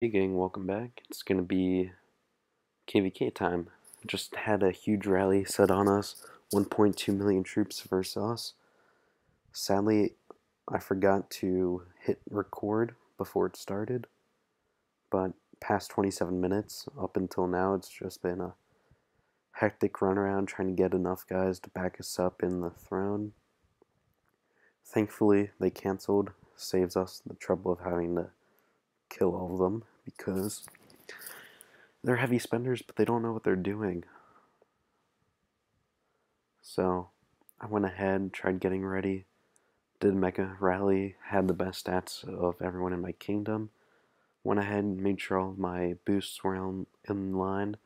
Hey gang, welcome back. It's gonna be KVK time. Just had a huge rally set on us, 1.2 million troops versus us. Sadly, I forgot to hit record before it started, but past 27 minutes up until now, it's just been a hectic run around trying to get enough guys to back us up in the throne. Thankfully, they canceled, saves us the trouble of having to kill all of them because they're heavy spenders, but they don't know what they're doing. So I went ahead, tried getting ready, did a mega rally, had the best stats of everyone in my kingdom, went ahead and made sure all of my boosts were in line,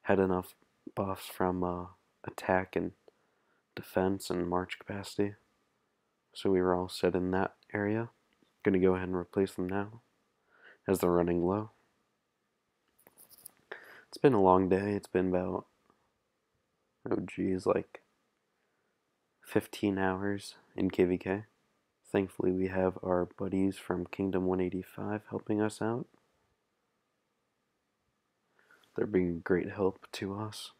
had enough buffs from attack and defense and march capacity. So we were all set in that area. Gonna go ahead and replace them now as they're running low. It's been a long day. It's been about, oh geez, like 15 hours in KVK. Thankfully, we have our buddies from Kingdom 185 helping us out. They're being great help to us.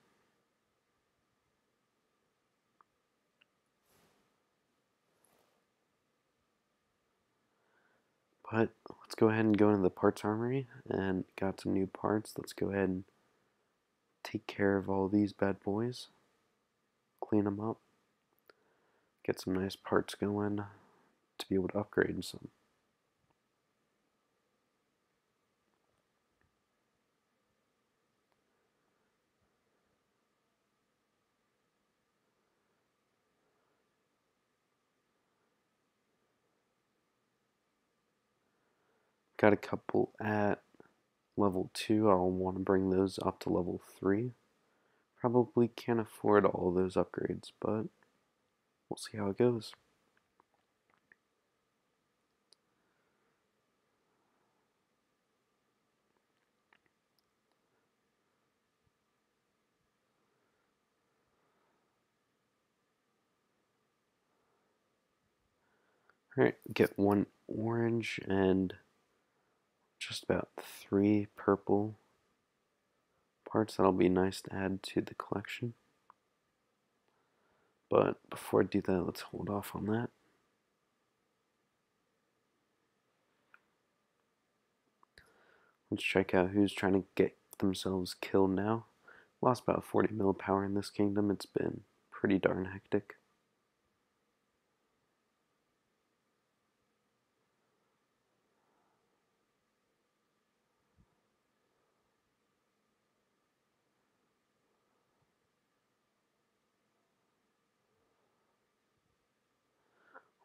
But let's go ahead and go into the parts armory and got some new parts. Let's go ahead and take care of all these bad boys, clean them up, get some nice parts going to be able to upgrade some. Got a couple at level 2. I'll want to bring those up to level 3. Probably can't afford all those upgrades, but we'll see how it goes. Alright, get one orange and just about 3 purple parts. That'll be nice to add to the collection. But before I do that, let's hold off on that. Let's check out who's trying to get themselves killed now. Lost about 40 mil power in this kingdom. It's been pretty darn hectic.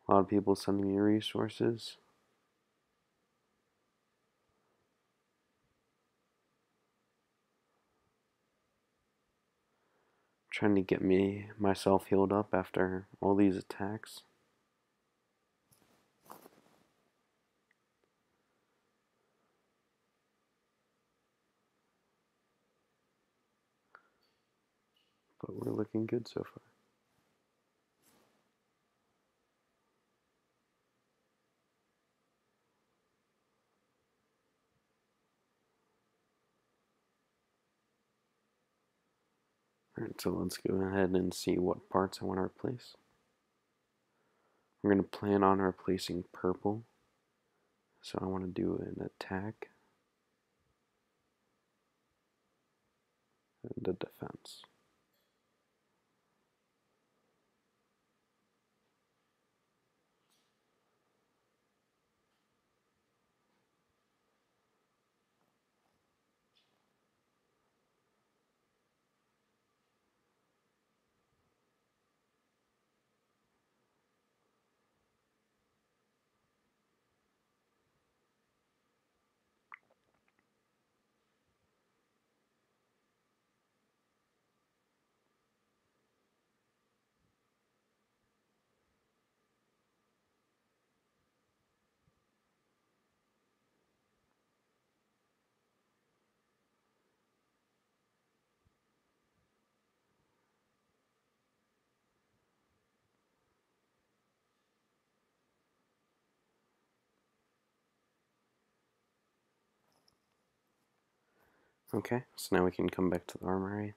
A lot of people sending me resources. Trying to get myself healed up after all these attacks. But we're looking good so far. Alright, so let's go ahead and see what parts I want to replace. I'm going to plan on replacing purple. So I want to do an attack and a defense. Okay, so now we can come back to the armory.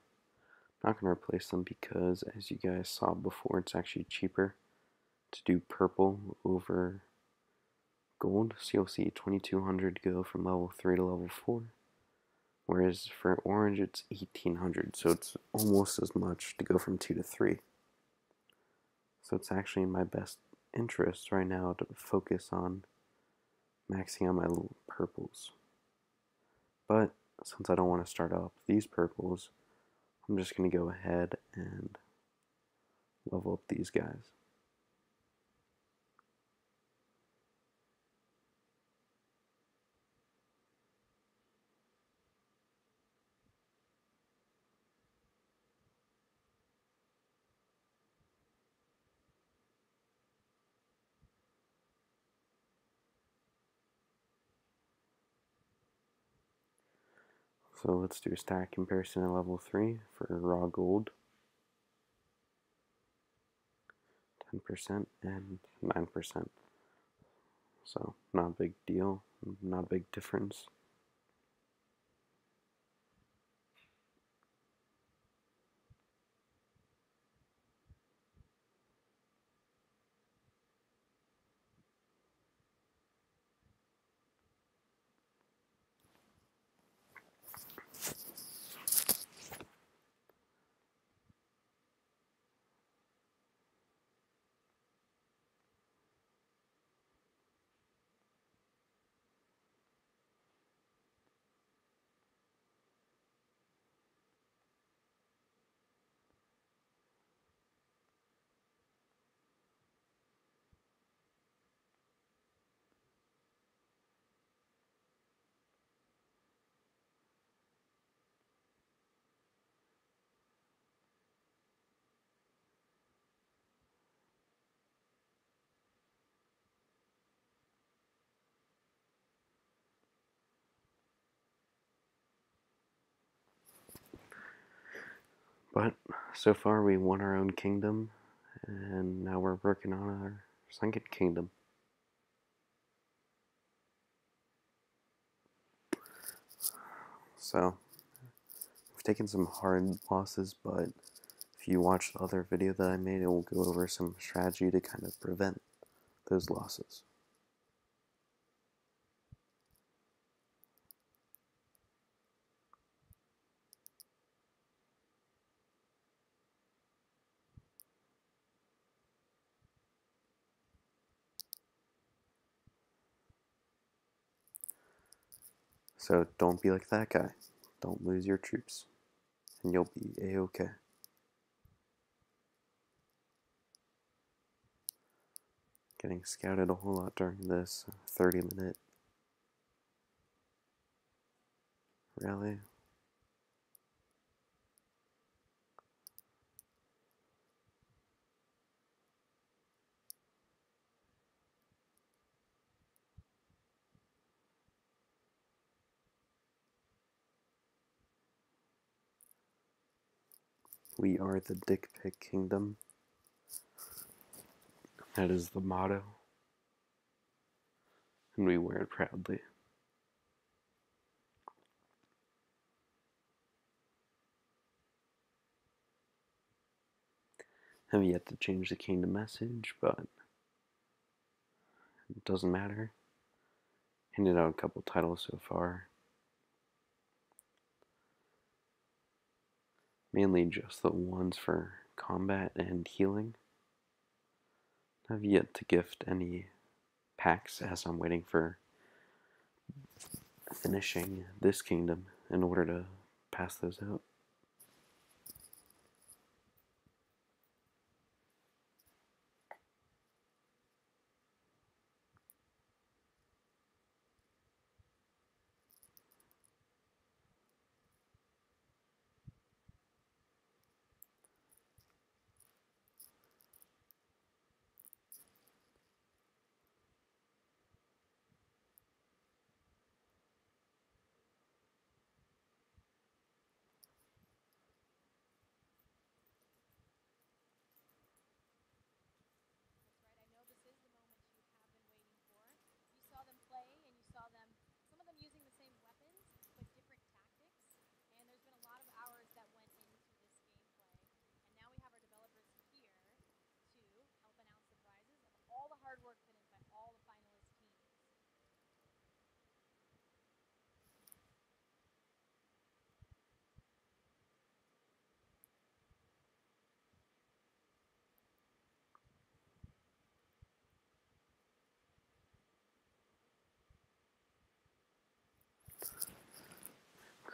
I'm not going to replace them because, as you guys saw before, it's actually cheaper to do purple over gold. So you'll see 2200 go from level 3 to level 4. Whereas for orange, it's 1800, so it's almost as much to go from 2 to 3. So it's actually in my best interest right now to focus on maxing out my little purples. But since I don't want to start off these purples, I'm just going to go ahead and level up these guys. So let's do a stack comparison at level 3 for raw gold. 10% and 9%. So not a big deal, not a big difference. But so far we won our own kingdom, and now we're working on our second kingdom. So we've taken some hard losses, but if you watch the other video that I made, it will go over some strategy to kind of prevent those losses. So don't be like that guy. Don't lose your troops, and you'll be a-okay. Getting scouted a whole lot during this 30-minute rally. We are the Dick Pic Kingdom. That is the motto, and we wear it proudly. Have yet to change the kingdom message, but it doesn't matter. Handed out a couple titles so far. Mainly just the ones for combat and healing. Have yet to gift any packs as I'm waiting for finishing this kingdom in order to pass those out.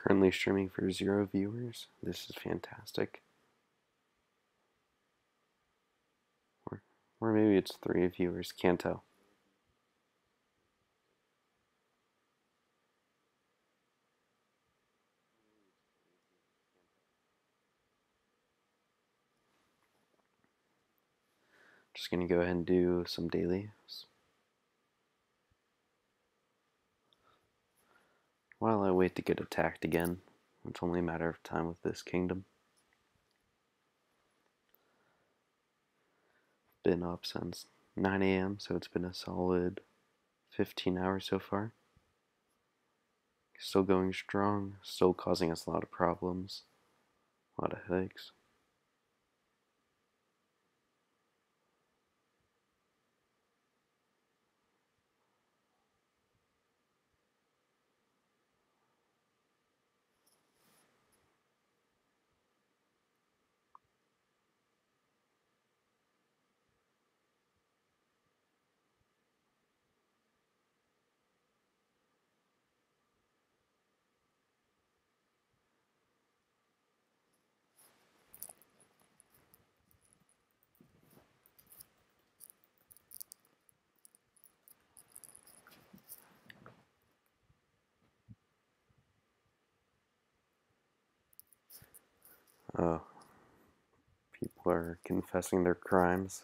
Currently streaming for 0 viewers. This is fantastic. Or maybe it's 3 viewers, can't tell. Just gonna go ahead and do some dailies while I wait to get attacked again. It's only a matter of time with this kingdom. Been up since 9 a.m., so it's been a solid 15 hours so far. Still going strong, still causing us a lot of problems, a lot of headaches. Oh, people are confessing their crimes.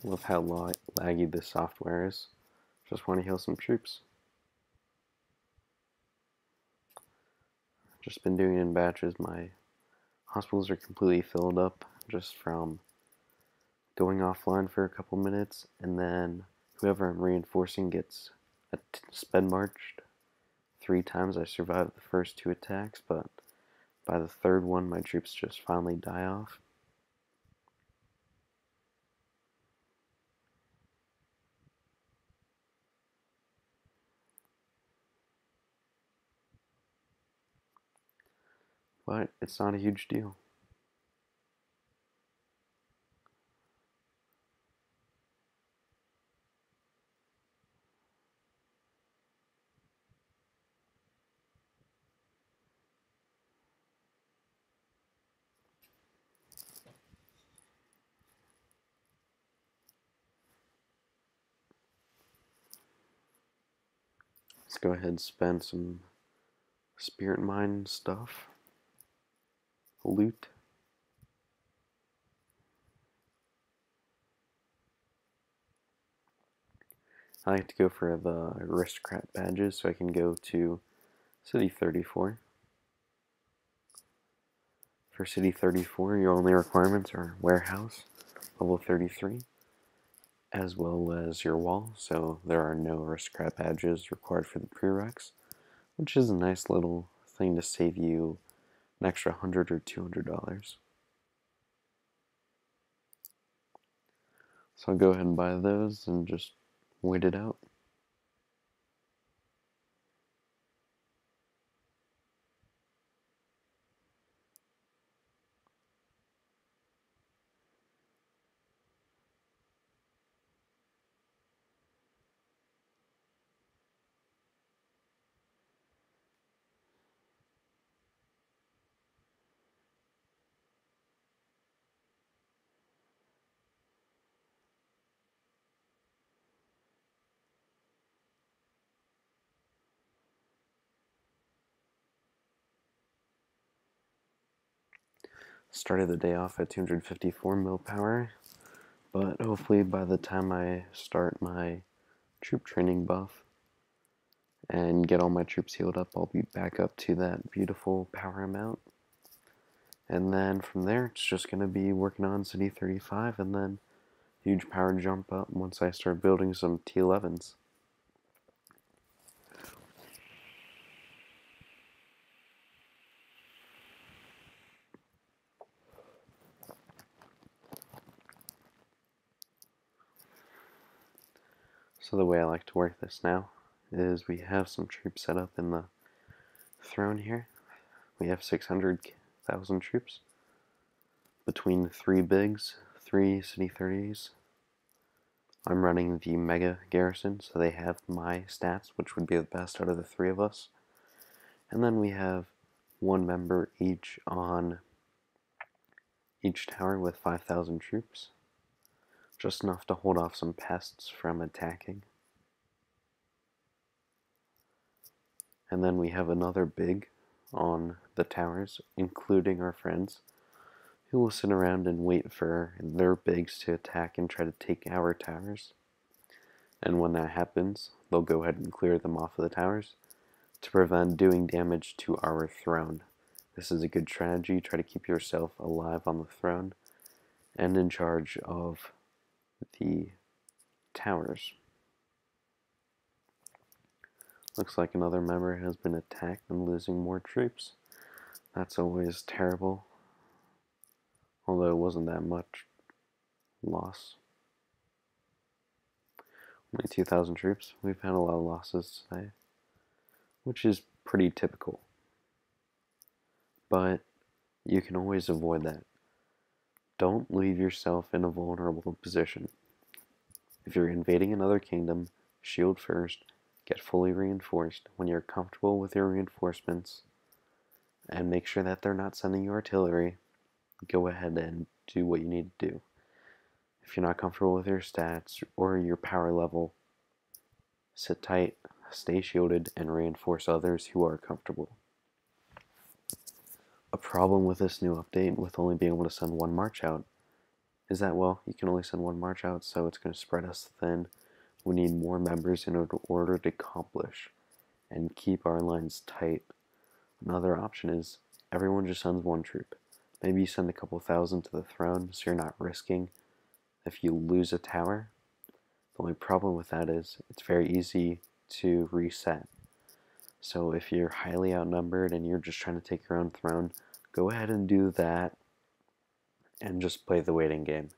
Love how laggy this software is. Just want to heal some troops. Just been doing it in batches. My hospitals are completely filled up just from going offline for a couple minutes, and then whoever I'm reinforcing gets sped marched 3 times. I survived the first 2 attacks, but by the 3rd one, my troops just finally die off. But it's not a huge deal. Let's go ahead and spend some spirit mine stuff. Loot. I like to go for the aristocrat badges so I can go to City 34. For City 34, your only requirements are warehouse, level 33, as well as your wall, so there are no aristocrat badges required for the prereqs, which is a nice little thing to save you an extra $100 or $200. So I'll go ahead and buy those and just wait it out. Started the day off at 254 mil power, but hopefully by the time I start my troop training buff and get all my troops healed up, I'll be back up to that beautiful power amount. And then from there, it's just going to be working on City 35 and then huge power jump up once I start building some T11s. So the way I like to work this now is we have some troops set up in the throne here. We have 600,000 troops between 3 bigs, 3 city 30s. I'm running the mega garrison, so they have my stats, which would be the best out of the 3 of us. And then we have 1 member each on each tower with 5,000 troops. Just enough to hold off some pests from attacking. And then we have another big on the towers, including our friends, who will sit around and wait for their bigs to attack and try to take our towers. And when that happens, they'll go ahead and clear them off of the towers to prevent doing damage to our throne. This is a good strategy. Try to keep yourself alive on the throne and in charge of the towers. Looks like another member has been attacked and losing more troops. That's always terrible, although it wasn't that much loss. Only 2,000 troops. We've had a lot of losses today, which is pretty typical. But you can always avoid that. Don't leave yourself in a vulnerable position. If you're invading another kingdom, shield first, get fully reinforced. When you're comfortable with your reinforcements, and make sure that they're not sending you artillery, go ahead and do what you need to do. If you're not comfortable with your stats or your power level, sit tight, stay shielded, and reinforce others who are comfortable. A problem with this new update, with only being able to send 1 march out, is that, well, you can only send 1 march out, so it's going to spread us thin. We need more members in order to accomplish and keep our lines tight. Another option is everyone just sends 1 troop. Maybe you send a couple thousand to the throne so you're not risking if you lose a tower. The only problem with that is it's very easy to reset. So if you're highly outnumbered and you're just trying to take your own throne, go ahead and do that and just play the waiting game.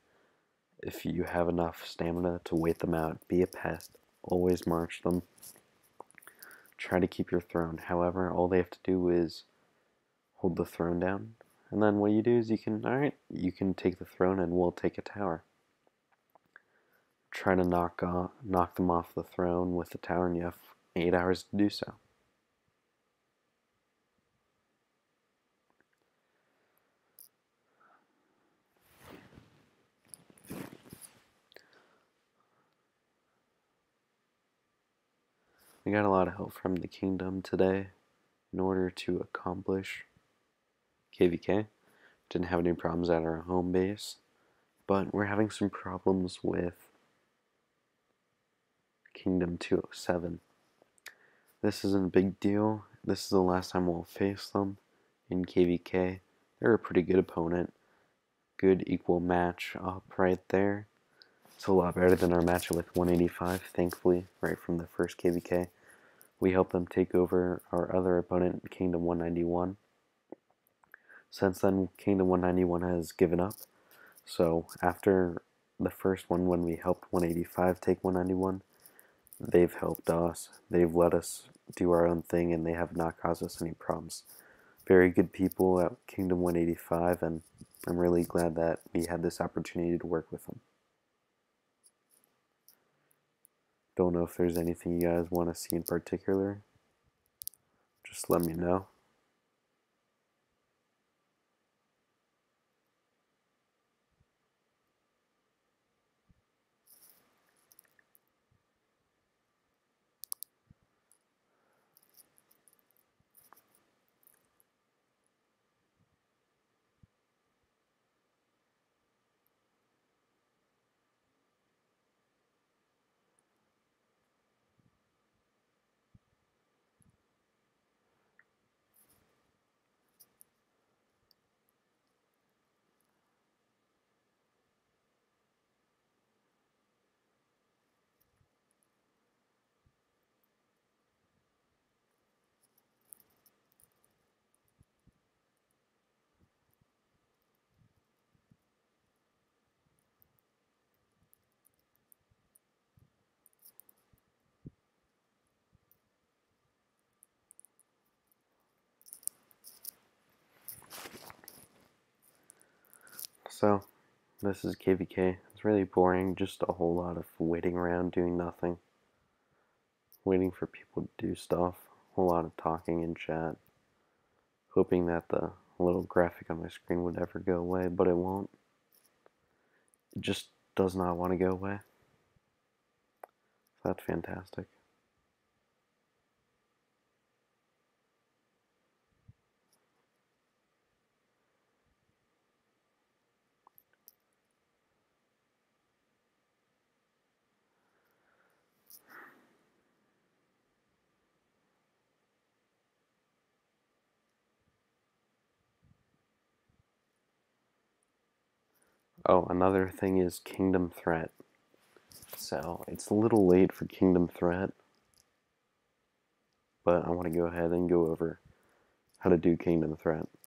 If you have enough stamina to wait them out, be a pest, always march them. Try to keep your throne. However, all they have to do is hold the throne down, and then what you do is you can take the throne and we'll take a tower. Try to knock them off the throne with the tower, and you have 8 hours to do so. We got a lot of help from the kingdom today in order to accomplish KVK. Didn't have any problems at our home base, but we're having some problems with Kingdom 207. This isn't a big deal. This is the last time we'll face them in KVK. They're a pretty good opponent. Good equal match up right there. It's a lot better than our matchup with 185, thankfully, right from the first KVK. We helped them take over our other opponent, Kingdom 191. Since then, Kingdom 191 has given up. So after the first one, when we helped 185 take 191, they've helped us. They've let us do our own thing, and they have not caused us any problems. Very good people at Kingdom 185, and I'm really glad that we had this opportunity to work with them. Don't know if there's anything you guys want to see in particular. Just let me know. So, this is KVK. It's really boring, just a whole lot of waiting around doing nothing. Waiting for people to do stuff, a whole lot of talking in chat, hoping that the little graphic on my screen would ever go away, but it won't. It just does not want to go away. So that's fantastic. Oh, another thing is Kingdom Threat. So, it's a little late for Kingdom Threat, but I want to go ahead and go over how to do Kingdom Threat.